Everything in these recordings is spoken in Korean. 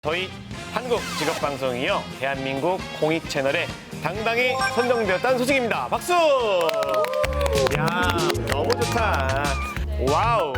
저희 한국직업방송이요, 대한민국 공익 채널에 당당히 선정되었다는 소식입니다. 박수! 이야, 너무 좋다. 와우.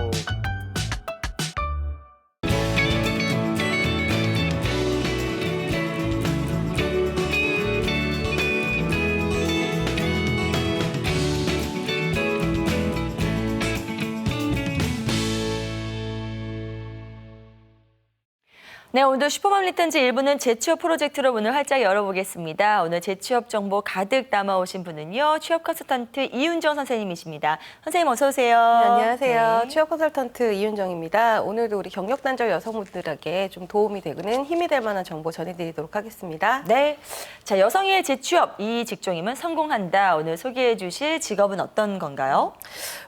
네, 오늘도 슈퍼맘 리턴즈 1부는 재취업 프로젝트로 문을 활짝 열어보겠습니다. 오늘 재취업 정보 가득 담아오신 분은요, 취업 컨설턴트 이윤정 선생님이십니다. 선생님 어서 오세요. 네, 안녕하세요. 네. 취업 컨설턴트 이윤정입니다. 오늘도 우리 경력 단절 여성분들에게 좀 도움이 되는 힘이 될 만한 정보 전해드리도록 하겠습니다. 네, 자 여성의 재취업, 이 직종이면 성공한다. 오늘 소개해 주실 직업은 어떤 건가요?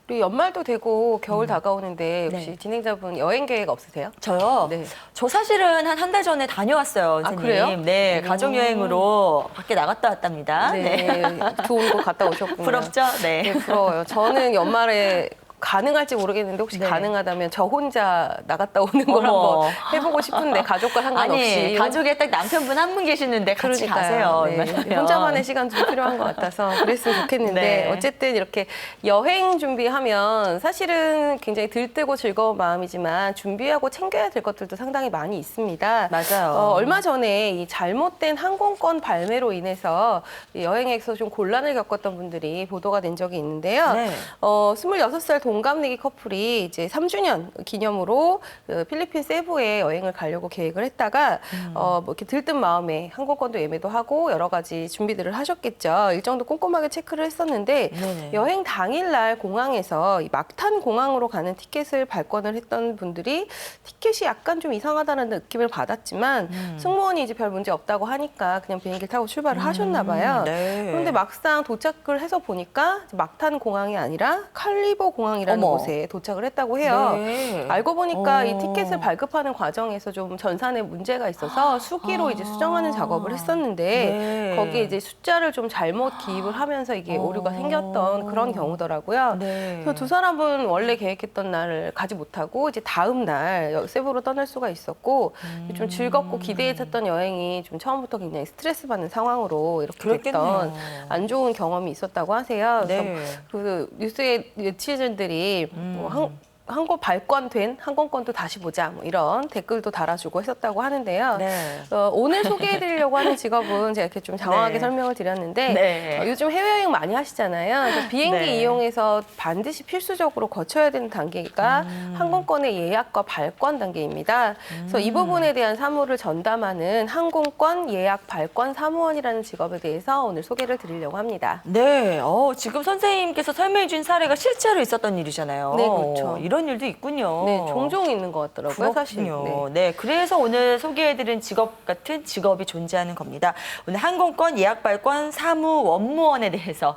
우리 연말도 되고 겨울 다가오는데 혹시 네. 진행자분 여행 계획 없으세요? 저요? 네. 저 사실은 한 달 전에 다녀왔어요, 선생님. 그래요? 네, 가족여행으로 밖에 나갔다 왔답니다. 네. 좋은 곳 갔다 오셨군요. 부럽죠? 네. 네, 부러워요. 저는 연말에 가능할지 모르겠는데 혹시 네. 가능하다면 저 혼자 나갔다 오는 걸 어머. 한번 해보고 싶은데 가족과 상관없이. 아니, 가족에 딱 남편분 한 분 계시는데 같이 그러니까요. 가세요. 네. 얼마나. 혼자만의 시간 좀 필요한 것 같아서 그랬으면 좋겠는데 네. 어쨌든 이렇게 여행 준비하면 사실은 굉장히 들뜨고 즐거운 마음이지만 준비하고 챙겨야 될 것들도 상당히 많이 있습니다. 맞아요. 얼마 전에 이 잘못된 항공권 발매로 인해서 이 여행에서 좀 곤란을 겪었던 분들이 보도가 된 적이 있는데요. 네. 26살 동갑내기 커플이 이제 3주년 기념으로 그 필리핀 세부에 여행을 가려고 계획을 했다가 뭐 이렇게 들뜬 마음에 항공권도 예매도 하고 여러 가지 준비들을 하셨겠죠. 일정도 꼼꼼하게 체크를 했었는데 네네. 여행 당일날 공항에서 이 막탄 공항으로 가는 티켓을 발권을 했던 분들이 티켓이 약간 좀 이상하다는 느낌을 받았지만 승무원이 이제 별 문제 없다고 하니까 그냥 비행기를 타고 출발을 하셨나 봐요. 네. 그런데 막상 도착을 해서 보니까 막탄 공항이 아니라 칼리보 공항이라는 어머. 곳에 도착을 했다고 해요. 네. 알고 보니까 이 어. 티켓을 발급하는 과정에서 좀 전산에 문제가 있어서 수기로 이제 수정하는 작업을 했었는데 네. 거기에 이제 숫자를 좀 잘못 기입을 하면서 이게 오류가 생겼던 그런 경우더라고요. 네. 그래서 두 사람은 원래 계획했던 날을 가지 못하고 이제 다음 날 세부로 떠날 수가 있었고 좀 즐겁고 기대했었던 여행이 좀 처음부터 굉장히 스트레스 받는 상황으로 이렇게 그랬겠네요. 됐던 안 좋은 경험이 있었다고 하세요. 그래서 네. 그 뉴스의 네티즌들이 뭐 항공 발권된 항공권도 다시 보자 뭐 이런 댓글도 달아주고 했었다고 하는데요. 네. 오늘 소개해드리려고 하는 직업은 제가 이렇게 좀 장황하게 네. 설명을 드렸는데 네. 요즘 해외여행 많이 하시잖아요. 그래서 비행기 네. 이용해서 반드시 필수적으로 거쳐야 되는 단계가 항공권의 예약과 발권 단계입니다. 그래서 이 부분에 대한 사무를 전담하는 항공권 예약 발권 사무원이라는 직업에 대해서 오늘 소개를 드리려고 합니다. 네, 지금 선생님께서 설명해 준 사례가 실제로 있었던 일이잖아요. 네, 그렇죠. 이런 일도 있군요. 네, 종종 있는 것 같더라고요, 사실. 그렇군요. 네. 네, 그래서 오늘 소개해드린 직업 같은 직업이 존재하는 겁니다. 오늘 항공권 예약 발권 사무 원무원에 대해서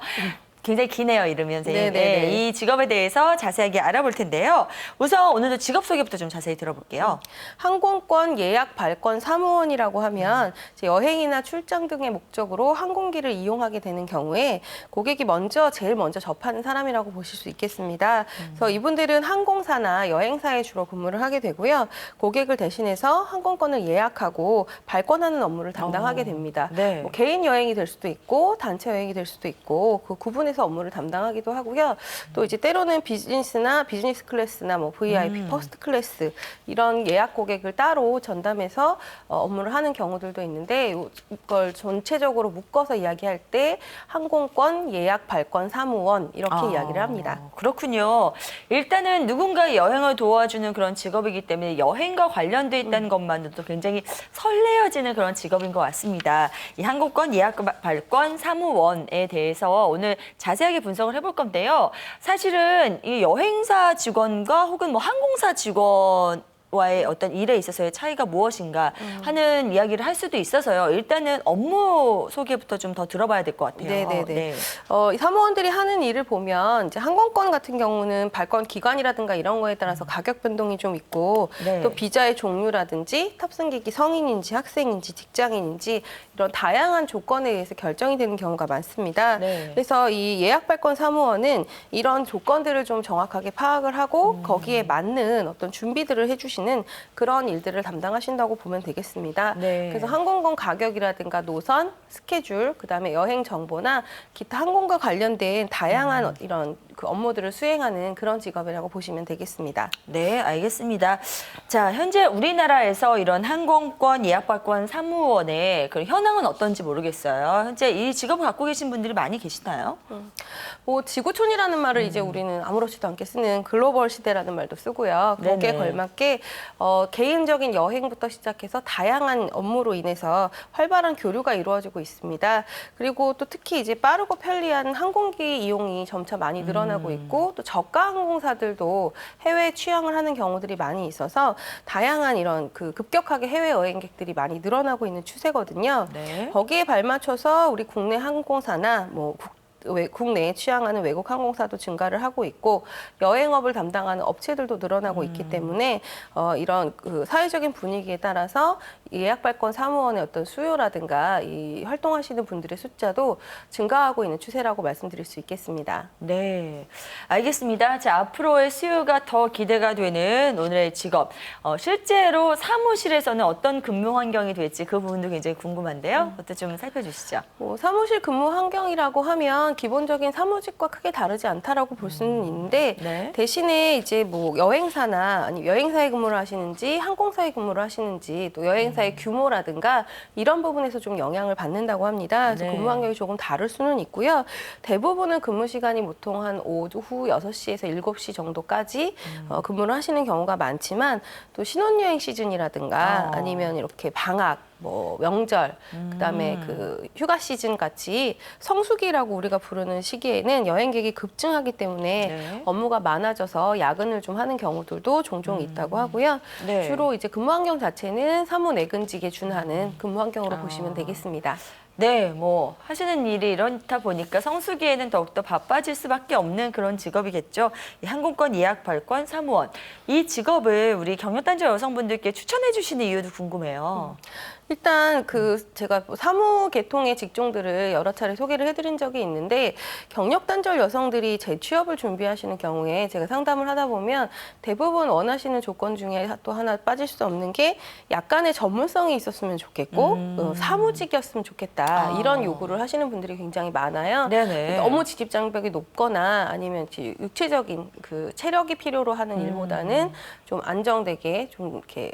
굉장히 기네요, 이름이 선생님. 네네네. 네, 이 직업에 대해서 자세하게 알아볼 텐데요. 우선 오늘도 직업 소개부터 좀 자세히 들어볼게요. 항공권 예약 발권 사무원이라고 하면 이제 여행이나 출장 등의 목적으로 항공기를 이용하게 되는 경우에 고객이 제일 먼저 접하는 사람이라고 보실 수 있겠습니다. 그래서 이분들은 항공사나 여행사에 주로 근무를 하게 되고요. 고객을 대신해서 항공권을 예약하고 발권하는 업무를 담당하게 됩니다. 네. 뭐 개인 여행이 될 수도 있고 단체 여행이 될 수도 있고 그 구분해서 업무를 담당하기도 하고요. 또 이제 때로는 비즈니스 클래스나 뭐 VIP, 퍼스트 클래스 이런 예약 고객을 따로 전담해서 업무를 하는 경우들도 있는데 이걸 전체적으로 묶어서 이야기할 때 항공권 예약 발권 사무원 이렇게 이야기를 합니다. 그렇군요. 일단은 누군가의 여행을 도와주는 그런 직업이기 때문에 여행과 관련돼 있다는 것만으로도 굉장히 설레어지는 그런 직업인 것 같습니다. 이 항공권 예약 발권 사무원에 대해서 오늘 자세하게 분석을 해볼 건데요. 사실은 이 여행사 직원과 혹은 뭐 항공사 직원 와의 어떤 일에 있어서의 차이가 무엇인가 하는 이야기를 할 수도 있어서요. 일단은 업무 소개부터 좀 더 들어봐야 될 것 같아요. 네네네. 네. 이 사무원들이 하는 일을 보면 이제 항공권 같은 경우는 발권 기간이라든가 이런 거에 따라서 가격 변동이 좀 있고 네. 또 비자의 종류라든지 탑승객이 성인인지 학생인지 직장인인지 이런 다양한 조건에 의해서 결정이 되는 경우가 많습니다. 네. 그래서 이 예약 발권 사무원은 이런 조건들을 좀 정확하게 파악을 하고 거기에 맞는 어떤 준비들을 해주시는 해주시는 그런 일들을 담당하신다고 보면 되겠습니다. 네. 그래서 항공권 가격이라든가 노선, 스케줄, 그다음에 여행 정보나 기타 항공과 관련된 다양한 이런 그 업무들을 수행하는 그런 직업이라고 보시면 되겠습니다. 네, 알겠습니다. 자, 현재 우리나라에서 이런 항공권 예약발권 사무원의 그 현황은 어떤지 모르겠어요. 현재 이 직업을 갖고 계신 분들이 많이 계시나요? 뭐 지구촌이라는 말을 이제 우리는 아무렇지도 않게 쓰는 글로벌 시대라는 말도 쓰고요. 거기에 네네. 걸맞게 개인적인 여행부터 시작해서 다양한 업무로 인해서 활발한 교류가 이루어지고 있습니다. 그리고 또 특히 이제 빠르고 편리한 항공기 이용이 점차 많이 늘어나고 있고 또 저가 항공사들도 해외 취항을 하는 경우들이 많이 있어서 다양한 이런 그 급격하게 해외 여행객들이 많이 늘어나고 있는 추세거든요. 네. 거기에 발맞춰서 우리 국내 항공사나 뭐 국내에 취항하는 외국 항공사도 증가를 하고 있고 여행업을 담당하는 업체들도 늘어나고 있기 때문에 이런 그 사회적인 분위기에 따라서 예약발권 사무원의 어떤 수요라든가 이 활동하시는 분들의 숫자도 증가하고 있는 추세라고 말씀드릴 수 있겠습니다. 네, 알겠습니다. 자, 앞으로의 수요가 더 기대가 되는 오늘의 직업. 실제로 사무실에서는 어떤 근무 환경이 될지 그 부분도 굉장히 궁금한데요. 그것도 좀 살펴주시죠. 사무실 근무 환경이라고 하면 기본적인 사무직과 크게 다르지 않다라고 볼 수는 있는데 네. 대신에 이제 뭐 여행사나 아니 여행사에 근무를 하시는지 항공사에 근무를 하시는지 또 여행사의 규모라든가 이런 부분에서 좀 영향을 받는다고 합니다. 그래서 네. 근무 환경이 조금 다를 수는 있고요. 대부분은 근무 시간이 보통 한 오후 6시에서 7시 정도까지 근무를 하시는 경우가 많지만 또 신혼여행 시즌이라든가 아니면 이렇게 방학 뭐 명절, 그다음에 그 휴가 시즌 같이 성수기라고 우리가 부르는 시기에는 여행객이 급증하기 때문에 네. 업무가 많아져서 야근을 좀 하는 경우들도 종종 있다고 하고요. 네. 주로 이제 근무 환경 자체는 사무 내근직에 준하는 근무 환경으로 보시면 되겠습니다. 네, 뭐 하시는 일이 이렇다 보니까 성수기에는 더욱더 바빠질 수밖에 없는 그런 직업이겠죠. 이 항공권 예약 발권 사무원. 이 직업을 우리 경력단절 여성분들께 추천해 주시는 이유도 궁금해요. 일단 제가 사무 계통의 직종들을 여러 차례 소개를 해드린 적이 있는데 경력 단절 여성들이 재취업을 준비하시는 경우에 제가 상담을 하다 보면 대부분 원하시는 조건 중에 또 하나 빠질 수 없는 게 약간의 전문성이 있었으면 좋겠고 사무직이었으면 좋겠다 이런 요구를 하시는 분들이 굉장히 많아요. 네네. 너무 진입 장벽이 높거나 아니면 육체적인 그 체력이 필요로 하는 일보다는 좀 안정되게 좀 이렇게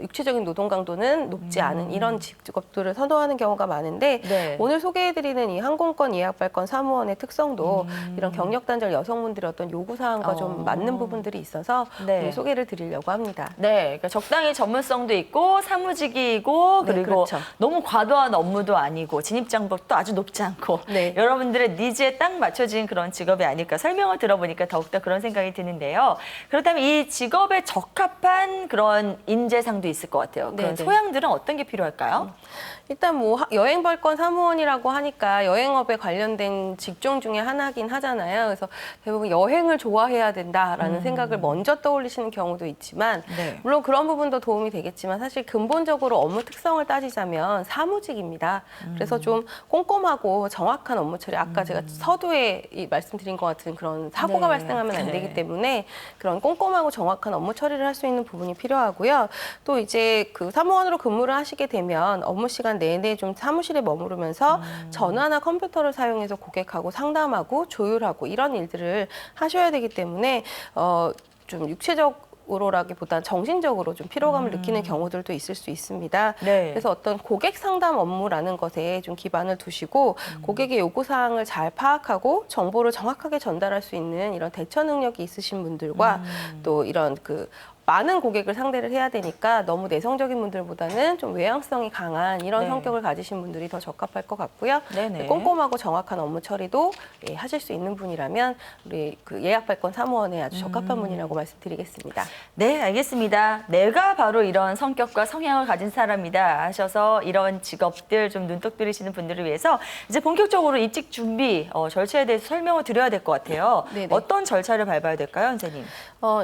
육체적인 노동 강도는 높지 않은 이런 직업들을 선호하는 경우가 많은데 네. 오늘 소개해드리는 이 항공권 예약 발권 사무원의 특성도 이런 경력 단절 여성분들의 어떤 요구 사항과 좀 맞는 부분들이 있어서 네. 오늘 소개를 드리려고 합니다. 네, 그러니까 적당히 전문성도 있고 사무직이고 네, 그리고 그렇죠. 너무 과도한 업무도 아니고 진입 장벽도 아주 높지 않고 네. 여러분들의 니즈에 딱 맞춰진 그런 직업이 아닐까 설명을 들어보니까 더욱더 그런 생각이 드는데요. 그렇다면 이 직업에 적합한 그런 인재상도 있을 것 같아요. 그런 네네. 소양들은 어떤 게 필요할까요? 일단 뭐 여행 발권 사무원이라고 하니까 여행업에 관련된 직종 중에 하나긴 하잖아요. 그래서 대부분 여행을 좋아해야 된다라는 생각을 먼저 떠올리시는 경우도 있지만 네. 물론 그런 부분도 도움이 되겠지만 사실 근본적으로 업무 특성을 따지자면 사무직입니다. 그래서 좀 꼼꼼하고 정확한 업무 처리 아까 제가 서두에 말씀드린 것 같은 그런 사고가 네. 발생하면 안 되기 네. 때문에 그런 꼼꼼하고 정확한 업무 처리를 할 수 있는 부분이 필요하고요. 또 이제 그 사무원으로 근무를 하시게 되면 업무 시간 내내 좀 사무실에 머무르면서 전화나 컴퓨터를 사용해서 고객하고 상담하고 조율하고 이런 일들을 하셔야 되기 때문에 좀 육체적으로라기보다는 정신적으로 좀 피로감을 느끼는 경우들도 있을 수 있습니다. 네. 그래서 어떤 고객 상담 업무라는 것에 좀 기반을 두시고 고객의 요구 사항을 잘 파악하고 정보를 정확하게 전달할 수 있는 이런 대처 능력이 있으신 분들과 또 이런 많은 고객을 상대를 해야 되니까 너무 내성적인 분들보다는 좀 외향성이 강한 이런 네. 성격을 가지신 분들이 더 적합할 것 같고요. 네네. 꼼꼼하고 정확한 업무 처리도 하실 수 있는 분이라면 우리 그 예약 발권 사무원에 아주 적합한 분이라고 말씀드리겠습니다. 네, 알겠습니다. 내가 바로 이런 성격과 성향을 가진 사람이다 하셔서 이런 직업들 좀 눈독 들이시는 분들을 위해서 이제 본격적으로 입직 준비 절차에 대해서 설명을 드려야 될 것 같아요. 네네. 어떤 절차를 밟아야 될까요, 선생님?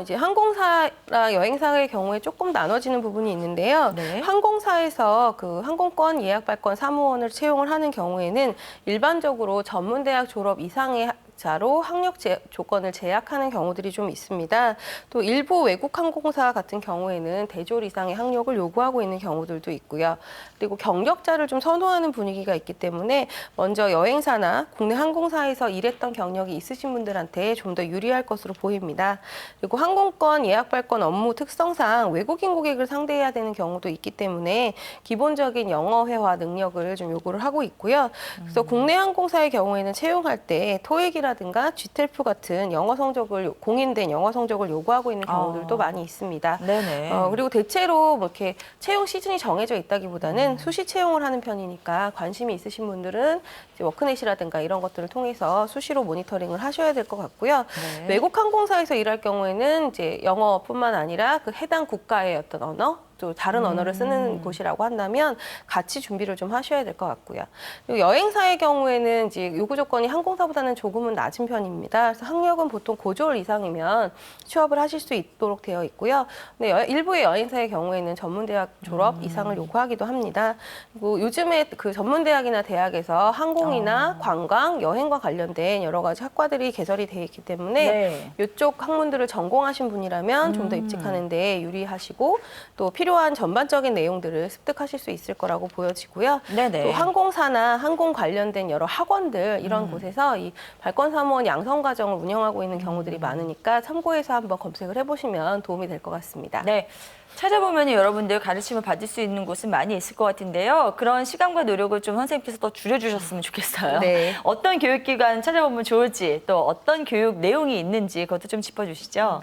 이제 항공사나 여행사의 경우에 조금 나눠지는 부분이 있는데요. 네. 항공사에서 그 항공권 예약 발권 사무원을 채용을 하는 경우에는 일반적으로 전문대학 졸업 이상의 경력자로 학력 조건을 제약하는 경우들이 좀 있습니다. 또 일부 외국 항공사 같은 경우에는 대졸 이상의 학력을 요구하고 있는 경우들도 있고요. 그리고 경력자를 좀 선호하는 분위기가 있기 때문에 먼저 여행사나 국내 항공사에서 일했던 경력이 있으신 분들한테 좀 더 유리할 것으로 보입니다. 그리고 항공권 예약 발권 업무 특성상 외국인 고객을 상대해야 되는 경우도 있기 때문에 기본적인 영어 회화 능력을 좀 요구를 하고 있고요. 그래서 국내 항공사의 경우에는 채용할 때 토익이라든가 GTLF 같은 영어 성적을 공인된 영어 성적을 요구하고 있는 경우들도 많이 있습니다. 네네. 그리고 대체로 뭐 이렇게 채용 시즌이 정해져 있다기보다는 수시 채용을 하는 편이니까 관심이 있으신 분들은 이제 워크넷이라든가 이런 것들을 통해서 수시로 모니터링을 하셔야 될 것 같고요. 네. 외국 항공사에서 일할 경우에는 이제 영어뿐만 아니라 그 해당 국가의 어떤 언어 또 다른 언어를 쓰는 곳이라고 한다면 같이 준비를 좀 하셔야 될 것 같고요. 그리고 여행사의 경우에는 이제 요구 조건이 항공사보다는 조금은 낮은 편입니다. 그래서 학력은 보통 고졸 이상이면 취업을 하실 수 있도록 되어 있고요. 근데 일부의 여행사의 경우에는 전문대학 졸업 이상을 요구하기도 합니다. 그리고 요즘에 그 전문대학이나 대학에서 항공이나 관광, 여행과 관련된 여러 가지 학과들이 개설이 되어 있기 때문에 네. 이쪽 학문들을 전공하신 분이라면 좀 더 입직하는 데 유리하시고 또 필요한 전반적인 내용들을 습득하실 수 있을 거라고 보여지고요. 네네. 또 항공사나 항공 관련된 여러 학원들 이런 곳에서 이 발권사무원 양성 과정을 운영하고 있는 경우들이 많으니까 참고해서 한번 검색을 해보시면 도움이 될 것 같습니다. 네. 찾아보면 여러분들 가르침을 받을 수 있는 곳은 많이 있을 것 같은데요. 그런 시간과 노력을 좀 선생님께서 더 줄여주셨으면 좋겠어요. 네. 어떤 교육기관 찾아보면 좋을지 또 어떤 교육 내용이 있는지 그것도 좀 짚어주시죠.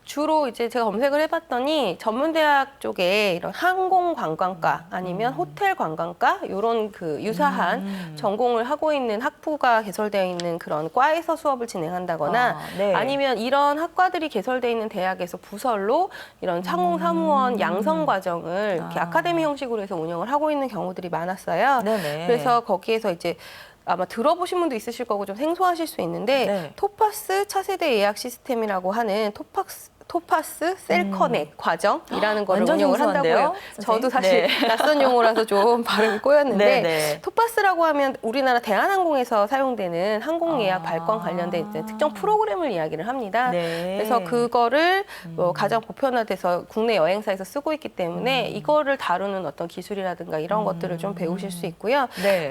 주로 이제 제가 검색을 해봤더니 전문대학 쪽에 이런 항공관광과 아니면 호텔관광과 이런 그 유사한 전공을 하고 있는 학부가 개설되어 있는 그런 과에서 수업을 진행한다거나 네. 아니면 이런 학과들이 개설되어 있는 대학에서 부설로 이런 항공사무원 양성 과정을 이렇게 아카데미 형식으로 해서 운영을 하고 있는 경우들이 많았어요. 네네. 그래서 거기에서 이제 아마 들어보신 분도 있으실 거고 좀 생소하실 수 있는데 네. 토파스 차세대 예약 시스템이라고 하는 토파스 셀커넥 과정이라는 거를 완전 운영을 생소한데요, 한다고요. 선생님? 저도 사실 네. 낯선 용어라서 좀 발음이 꼬였는데 네네. 토파스라고 하면 우리나라 대한항공에서 사용되는 항공 예약 발권 관련된 이제 특정 프로그램을 이야기를 합니다. 네. 그래서 그거를 뭐 가장 보편화돼서 국내 여행사에서 쓰고 있기 때문에 이거를 다루는 어떤 기술이라든가 이런 것들을 좀 배우실 수 있고요. 네.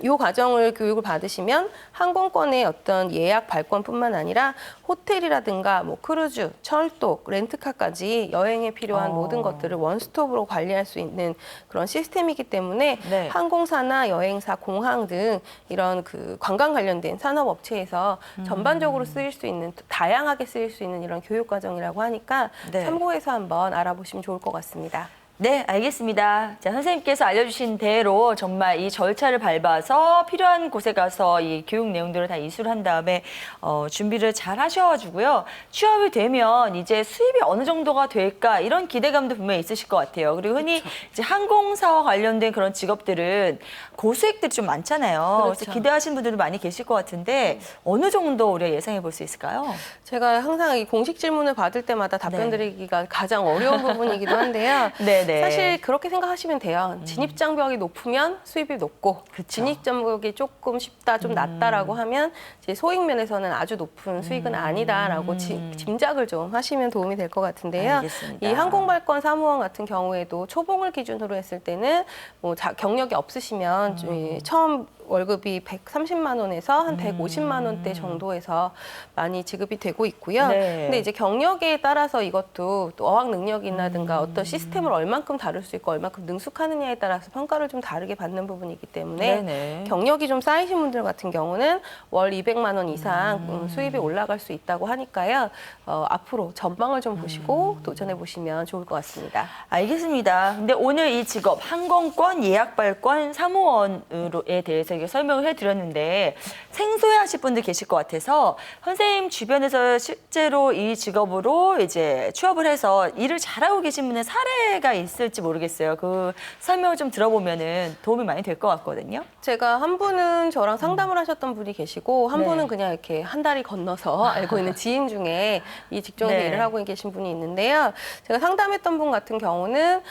이 과정을 교육을 받으시면 항공권의 어떤 예약 발권뿐만 아니라 호텔이라든가 뭐 크루즈, 철도, 렌트카까지 여행에 필요한 모든 것들을 원스톱으로 관리할 수 있는 그런 시스템이기 때문에 네. 항공사나 여행사, 공항 등 이런 그 관광 관련된 산업업체에서 전반적으로 쓰일 수 있는 다양하게 쓰일 수 있는 이런 교육 과정이라고 하니까 네. 참고해서 한번 알아보시면 좋을 것 같습니다. 네, 알겠습니다. 자, 선생님께서 알려주신 대로 정말 이 절차를 밟아서 필요한 곳에 가서 이 교육 내용들을 다 이수를 한 다음에 준비를 잘 하셔가지고요. 취업이 되면 이제 수입이 어느 정도가 될까 이런 기대감도 분명히 있으실 것 같아요. 그리고 흔히 이제 항공사와 관련된 그런 직업들은 고수익들이 좀 많잖아요. 그래서 그렇죠. 기대하시는 분들도 많이 계실 것 같은데 어느 정도 우리가 예상해 볼 수 있을까요? 제가 항상 이 공식 질문을 받을 때마다 답변 네. 드리기가 가장 어려운 부분이기도 한데요. 네네. 사실 그렇게 생각하시면 돼요. 진입장벽이 높으면 수입이 높고 그쵸. 진입장벽이 조금 쉽다, 좀 낮다라고 하면 이제 소익 면에서는 아주 높은 수익은 아니다라고 짐작을 좀 하시면 도움이 될 것 같은데요. 알겠습니다. 이 항공발권 사무원 같은 경우에도 초봉을 기준으로 했을 때는 뭐 경력이 없으시면 좀 처음 월급이 130만 원에서 한 150만 원대 정도에서 많이 지급이 되고 있고요. 네. 근데 이제 경력에 따라서 이것도 또 어학 능력이라든가 어떤 시스템을 얼만큼 다룰 수 있고 얼만큼 능숙하느냐에 따라서 평가를 좀 다르게 받는 부분이기 때문에 네네. 경력이 좀 쌓이신 분들 같은 경우는 월 200만 원 이상 수입이 올라갈 수 있다고 하니까요. 앞으로 전망을 좀 보시고 도전해 보시면 좋을 것 같습니다. 알겠습니다. 근데 오늘 이 직업 항공권 예약 발권 사무원에 대해서 설명을 해드렸는데 생소해하실 분들 계실 것 같아서 선생님 주변에서 실제로 이 직업으로 이제 취업을 해서 일을 잘하고 계신 분의 사례가 있을지 모르겠어요. 그 설명을 좀 들어보면은 도움이 많이 될 것 같거든요. 제가 한 분은 저랑 상담을 하셨던 분이 계시고 한 네. 분은 그냥 이렇게 한 다리 건너서 알고 있는 지인 중에 이 직종에서 네. 일을 하고 계신 분이 있는데요. 제가 상담했던 분 같은 경우는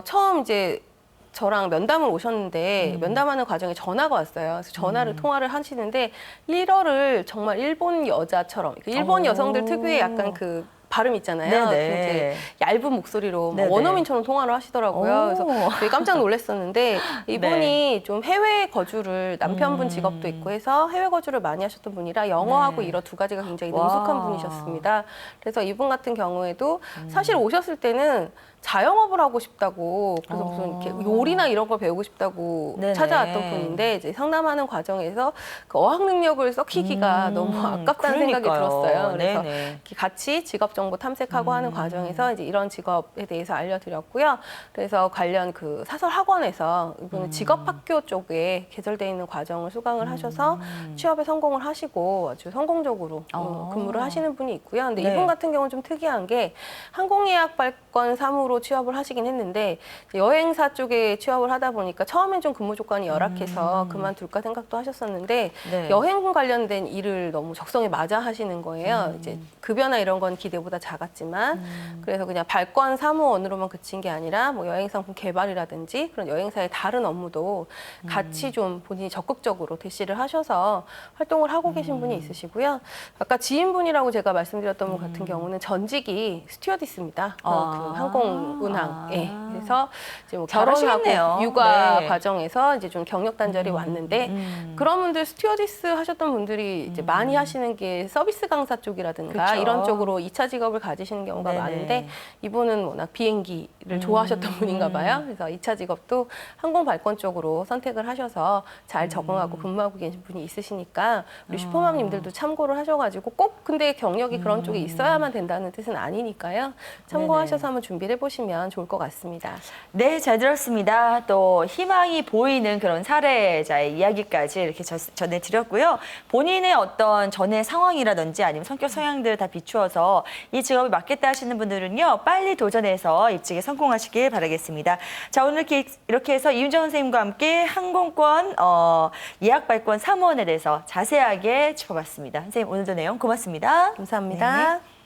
처음 이제 저랑 면담을 오셨는데 면담하는 과정에 전화가 왔어요. 그래서 통화를 하시는데 일어를 정말 일본 여자처럼 일본 여성들 특유의 약간 그 발음 있잖아요. 네네. 굉장히 얇은 목소리로 막 네네. 원어민처럼 통화를 하시더라고요. 그래서 되게 깜짝 놀랐었는데 이분이 좀 해외 거주를 남편분 직업도 있고 해서 해외 거주를 많이 하셨던 분이라 영어하고 네. 일어 두 가지가 굉장히 와. 능숙한 분이셨습니다. 그래서 이분 같은 경우에도 사실 오셨을 때는 자영업을 하고 싶다고 그래서 무슨 이렇게 요리나 이런 걸 배우고 싶다고 네네. 찾아왔던 분인데 이제 상담하는 과정에서 그 어학 능력을 썩히기가 너무 아깝다는 생각이 그러니까요. 들었어요. 그래서 네네. 이렇게 같이 직업 정보 탐색하고 하는 과정에서 이제 이런 직업에 대해서 알려드렸고요. 그래서 관련 그 사설 학원에서 이분은 직업학교 쪽에 개설되어 있는 과정을 수강을 하셔서 취업에 성공을 하시고 아주 성공적으로 근무를 하시는 분이 있고요. 근데 네. 이분 같은 경우는 좀 특이한 게 항공예약 발권 사무로 취업을 하시긴 했는데 여행사 쪽에 취업을 하다 보니까 처음엔 좀 근무 조건이 열악해서 그만둘까 생각도 하셨었는데 네. 여행 관련된 일을 너무 적성에 맞아 하시는 거예요. 이제 급여나 이런 건 기대보다 작았지만 그래서 그냥 발권 사무원으로만 그친 게 아니라 뭐 여행 상품 개발이라든지 그런 여행사의 다른 업무도 같이 좀 본인이 적극적으로 대시를 하셔서 활동을 하고 계신 분이 있으시고요. 아까 지인분이라고 제가 말씀드렸던 분 같은 경우는 전직이 스튜어디스입니다. 그 항공운항에 그래서 이제 뭐 잘하시겠네요. 결혼하고 육아 네. 과정에서 이제 좀 경력 단절이 왔는데 그런 분들 스튜어디스 하셨던 분들이 이제 많이 하시는 게 서비스 강사 쪽이라든가 그쵸. 이런 쪽으로 2차 직업을 가지시는 경우가 네네. 많은데 이분은 워낙 비행기를 좋아하셨던 분인가 봐요. 그래서 2차 직업도 항공 발권 쪽으로 선택을 하셔서 잘 적응하고 근무하고 계신 분이 있으시니까 우리 슈퍼맘님들도 참고를 하셔가지고 꼭 근데 경력이 그런 쪽에 있어야만 된다는 뜻은 아니니까요. 참고하셔서 한번 준비를 해보시면 좋을 것 같습니다. 네, 잘 들었습니다. 또 희망이 보이는 그런 사례자의 이야기까지 이렇게 전해드렸고요. 본인의 어떤 전의 상황이라든지 아니면 성격 성향들을 다 비추어서 이 직업에 맞겠다 하시는 분들은요, 빨리 도전해서 입직에 성공하시길 바라겠습니다. 자, 오늘 이렇게 해서 이윤정 선생님과 함께 항공권 예약 발권 사무원에 대해서 자세하게 짚어봤습니다. 선생님, 오늘도 내용 고맙습니다. 감사합니다. 네.